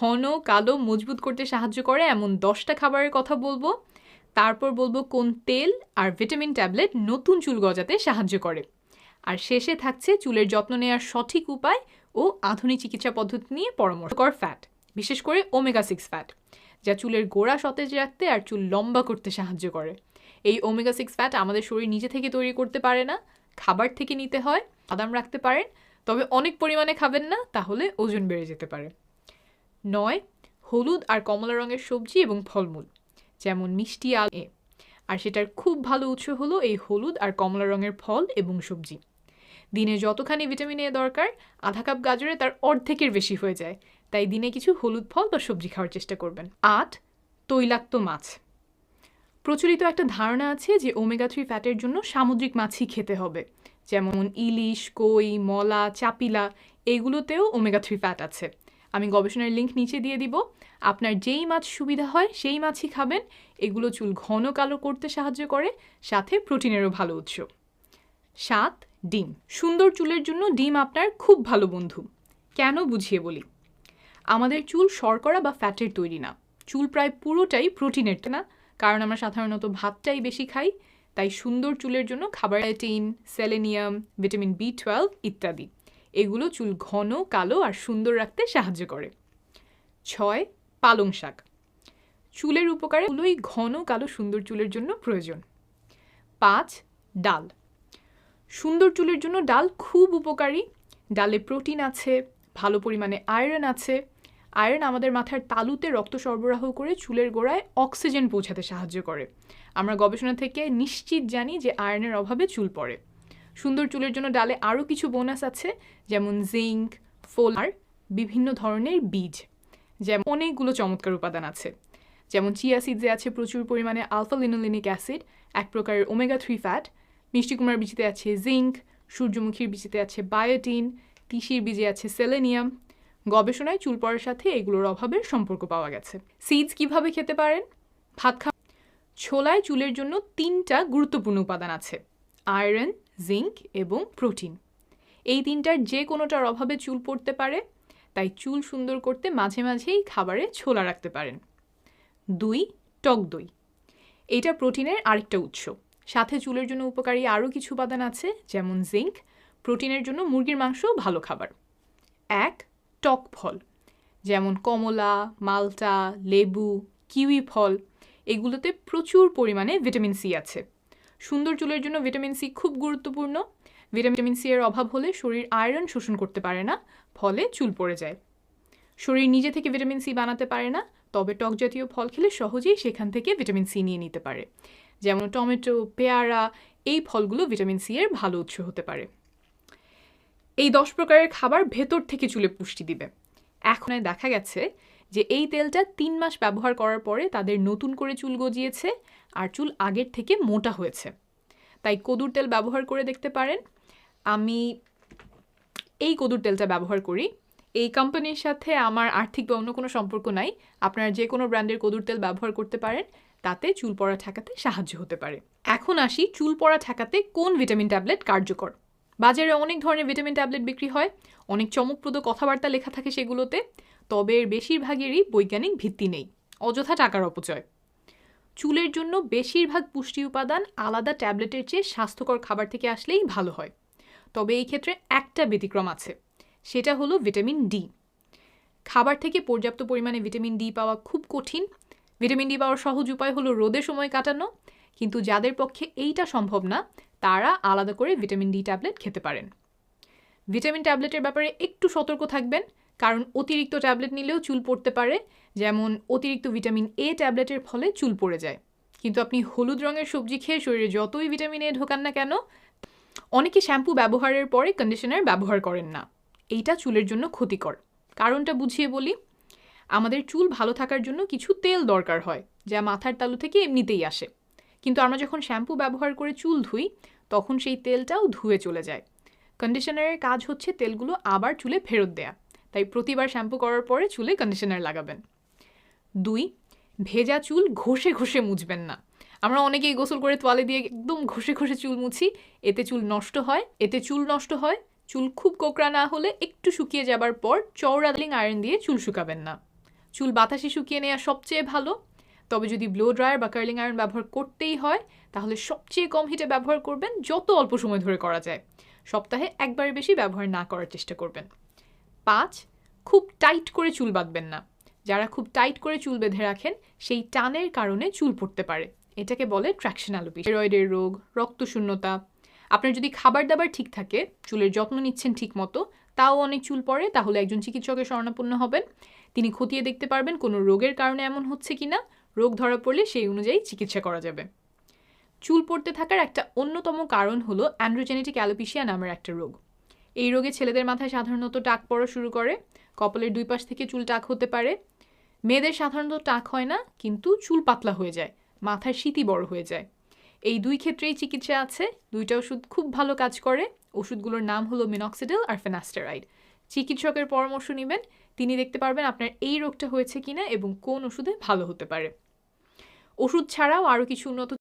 ঘন কালো মজবুত করতে সাহায্য করে এমন 10টা খাবারের কথা বলবো। তারপর বলবো কোন তেল আর ভিটামিন ট্যাবলেট নতুন চুল গজাতে সাহায্য করে। আর শেষে থাকছে চুলের যত্ন নেওয়ার সঠিক উপায় ও আধুনিক চিকিৎসা পদ্ধতি নিয়ে পরামর্শকর ফ্যাট, বিশেষ করে ওমেগা 6 ফ্যাট, যা চুলের গোড়া সতেজ রাখতে আর চুল লম্বা করতে সাহায্য করে। এই ওমেগা 6 ফ্যাট আমাদের শরীর নিজে থেকে তৈরি করতে পারে না, খাবার থেকে নিতে হয়। বাদাম রাখতে পারেন, তবে অনেক পরিমাণে খাবেন না, তাহলে ওজন বেড়ে যেতে পারে। 9, হলুদ আর কমলা রঙের সবজি এবং ফলমূল, যেমন মিষ্টি আলু, আর সেটার খুব ভালো উৎস হলো এই হলুদ আর কমলা রঙের ফল এবং সবজি। দিনে যতখানি ভিটামিন এ দরকার, আধা কাপ গাজরে তার অর্ধেকের বেশি হয়ে যায়, তাই দিনে কিছু হলুদ ফল বা সবজি খাওয়ার চেষ্টা করবেন। 8, তৈলাক্ত মাছ। প্রচলিত একটা ধারণা আছে যে ওমেগা 3 ফ্যাটের জন্য সামুদ্রিক মাছই খেতে হবে, যেমন ইলিশ, কই, মলা, চাপিলা, এগুলোতেও ওমেগা 3 ফ্যাট আছে। আমি গবেষণার লিঙ্ক নিচে দিয়ে দিব। আপনার যেই মাছ সুবিধা হয় সেই মাছই খাবেন। এগুলো চুল ঘন কালো করতে সাহায্য করে, সাথে প্রোটিনেরও ভালো উৎস। 7, ডিম। সুন্দর চুলের জন্য ডিম আপনার খুব ভালো বন্ধু। কেন বুঝিয়ে বলি। আমাদের চুল শর্করা বা ফ্যাটের তৈরি না, চুল প্রায় পুরোটাই প্রোটিনের, না? কারণ আমরা সাধারণত ভাতটাই বেশি খাই। তাই সুন্দর চুলের জন্য খাবার প্রোটিন, সেলেনিয়াম, ভিটামিন B12 ইত্যাদি, এগুলো চুল ঘন কালো আর সুন্দর রাখতে সাহায্য করে। 6, পালং শাক। চুলের উপকারে এগুলোই ঘন কালো সুন্দর চুলের জন্য প্রয়োজন। 5, ডাল। সুন্দর চুলের জন্য ডাল খুব উপকারী। ডালে প্রোটিন আছে, ভালো পরিমাণে আয়রন আছে। আয়রন আমাদের মাথার তালুতে রক্ত সরবরাহ করে চুলের গোড়ায় অক্সিজেন পৌঁছাতে সাহায্য করে। আমরা গবেষণা থেকে নিশ্চিত জানি যে আয়রনের অভাবে চুল পড়ে। সুন্দর চুলের জন্য ডালে আরও কিছু বোনাস আছে, যেমন জিঙ্ক, ফোল আর বিভিন্ন ধরনের বীজ, যেমন অনেকগুলো চমৎকার উপাদান আছে। যেমন চিয়া সিডসে আছে প্রচুর পরিমাণে আলফা লিনোলেনিক অ্যাসিড, এক প্রকারের ওমেগা 3 ফ্যাট। মিষ্টি কুমড়ার বীজে আছে জিঙ্ক, সূর্যমুখীর বীজে আছে বায়োটিন, তিসির বীজে আছে সেলেনিয়াম। গবেষণায় চুল পড়ার সাথে এগুলোর অভাবের সম্পর্ক পাওয়া গেছে। সিডস কিভাবে খেতে পারেন? ভাত ছোলায় চুলের জন্য 3টা গুরুত্বপূর্ণ উপাদান আছে, আয়রন, জিঙ্ক এবং প্রোটিন। এই 3টার যে কোনোটার অভাবে চুল পড়তে পারে, তাই চুল সুন্দর করতে মাঝে মাঝেই খাবারে ছোলা রাখতে পারেন। 2, টক দই। এটা প্রোটিনের আরেকটা উৎস। সাথে চুলের জন্য উপকারী আরও কিছু উপাদান আছে, যেমন জিঙ্ক। প্রোটিনের জন্য মুরগির মাংসও ভালো খাবার। 1, টক ফল, যেমন কমলা, মালটা, লেবু, কিউই ফল, এগুলোতে প্রচুর পরিমাণে ভিটামিন সি আছে। সুন্দর চুলের জন্য ভিটামিন সি খুব গুরুত্বপূর্ণ। ভিটামিন সি এর অভাব হলে শরীর আয়রন শোষণ করতে পারে না, ফলে চুল পড়ে যায়। শরীর নিজে থেকে ভিটামিন সি বানাতে পারে না, তবে টক জাতীয় ফল খেলে সহজেই সেখান থেকে ভিটামিন সি নিয়ে নিতে পারে, যেমন টমেটো, পেয়ারা, এই ফলগুলো ভিটামিন সি এর ভালো উৎস হতে পারে। এই 10 প্রকারের খাবার ভেতর থেকে চুলে পুষ্টি দিবে। এখন দেখা গেছে যে এই তেলটা 3 মাস ব্যবহার করার পরে তাদের নতুন করে চুল গজিয়েছে আর চুল আগের থেকে মোটা হয়েছে। তাই কদুর তেল ব্যবহার করে দেখতে পারেন। আমি এই কদুর তেলটা ব্যবহার করি। এই কোম্পানির সাথে আমার আর্থিক বা অন্য কোনো সম্পর্ক নাই। আপনারা যে কোনো ব্র্যান্ডের কদুর তেল ব্যবহার করতে পারেন, তাতে চুল পড়া ঠেকাতে সাহায্য হতে পারে। এখন আসি চুল পড়া ঠেকাতে কোন ভিটামিন ট্যাবলেট কার্যকর। বাজারে অনেক ধরনের ভিটামিন ট্যাবলেট বিক্রি হয়, অনেক চমকপ্রদ কথাবার্তা লেখা থাকে সেগুলোতে, তবে এর বেশিরভাগেরই বৈজ্ঞানিক ভিত্তি নেই, অযথা টাকার অপচয়। চুলের জন্য বেশিরভাগ পুষ্টি উপাদান আলাদা ট্যাবলেটের চেয়ে স্বাস্থ্যকর খাবার থেকে আসলেই ভালো হয়। তবে এই ক্ষেত্রে একটা ব্যতিক্রম আছে, সেটা হলো ভিটামিন ডি। খাবার থেকে পর্যাপ্ত পরিমাণে ভিটামিন ডি পাওয়া খুব কঠিন। ভিটামিন ডি পাওয়ার সহজ উপায় হলো রোদে সময় কাটানো, কিন্তু যাদের পক্ষে এইটা সম্ভব না, তারা আলাদা করে ভিটামিন ডি ট্যাবলেট খেতে পারেন। ভিটামিন ট্যাবলেটের ব্যাপারে একটু সতর্ক থাকবেন, কারণ অতিরিক্ত ট্যাবলেট নিলেও চুল পড়তে পারে। যেমন অতিরিক্ত ভিটামিন এ ট্যাবলেটের ফলে চুল পড়ে যায়, কিন্তু আপনি হলুদ রঙের সবজি খেয়ে শরীরে যতই ভিটামিন এ ঢোকান না কেন। অনেকে শ্যাম্পু ব্যবহারের পরে কন্ডিশনার ব্যবহার করেন না, এইটা চুলের জন্য ক্ষতিকর। কারণটা বুঝিয়ে বলি। আমাদের চুল ভালো থাকার জন্য কিছু তেল দরকার হয়, যা মাথার তালু থেকে এমনিতেই আসে, কিন্তু আমরা যখন শ্যাম্পু ব্যবহার করে চুল ধুই, তখন সেই তেলটাও ধুয়ে চলে যায়। কন্ডিশনারের কাজ হচ্ছে তেলগুলো আবার চুলে ফেরত দেয়া, তাই প্রতিবার শ্যাম্পু করার পরে চুলে কন্ডিশনার লাগাবেন। 2, ভেজা চুল ঘষে ঘষে মুছবেন না। আমরা অনেকেই গোসল করে তোয়ালে দিয়ে একদম ঘষে ঘষে চুল মুছি, এতে চুল নষ্ট হয়। চুল খুব কোকড়া না হলে একটু শুকিয়ে যাবার পর চওড়া আয়রন দিয়ে চুল শুকাবেন না। চুল বাতাসে শুকিয়ে নেওয়া সবচেয়ে ভালো, তবে যদি ব্লো ড্রায়ার বা কার্লিং আয়রন ব্যবহার করতেই হয় তাহলে সবচেয়ে কম হিটে ব্যবহার করবেন, যত অল্প সময় ধরে করা যায়। সপ্তাহে একবারের বেশি ব্যবহার না করার চেষ্টা করবেন। 5, খুব টাইট করে চুল বাঁধবেন না। যারা খুব টাইট করে চুল বেঁধে রাখেন সেই টানের কারণে চুল পড়তে পারে, এটাকে বলে ট্র্যাকশন অ্যালোপেশিয়া। থাইরয়েডের রোগ, রক্তশূন্যতা, আপনার যদি খাবার দাবার ঠিক থাকে, চুলের যত্ন নিচ্ছেন ঠিক মতো, তাও অনেক চুল পড়ে, তাহলে একজন চিকিৎসকের শরণাপন্ন হবেন। তিনি খতিয়ে দেখতে পারবেন কোনো রোগের কারণে এমন হচ্ছে কিনা, রোগ ধরা পড়লে সেই অনুযায়ী চিকিৎসা করা যাবে। চুল পড়তে থাকার একটা অন্যতম কারণ হলো অ্যান্ড্রোজেনেটিক অ্যালোপেশিয়া নামের একটা রোগ। এই রোগে ছেলেদের মাথায় সাধারণত টাক পড়া শুরু করে, কপালের দুই পাশ থেকে চুল টাক হতে পারে। মেয়েদের সাধারণত টাক হয় না, কিন্তু চুল পাতলা হয়ে যায়, মাথার সিঁথি বড় হয়ে যায়। এই দুই ক্ষেত্রেই চিকিৎসা আছে, দুইটা ওষুধ খুব ভালো কাজ করে। ওষুধগুলোর নাম হলো মিনক্সিডিল আর ফিনাস্টেরাইড। চিকিৎসকের পরামর্শ নেবেন, তিনি দেখতে পারবেন আপনার এই রোগটা হয়েছে কিনা এবং কোন ওষুধে ভালো হতে পারে। ওষুধ ছাড়াও আরও কিছু উন্নত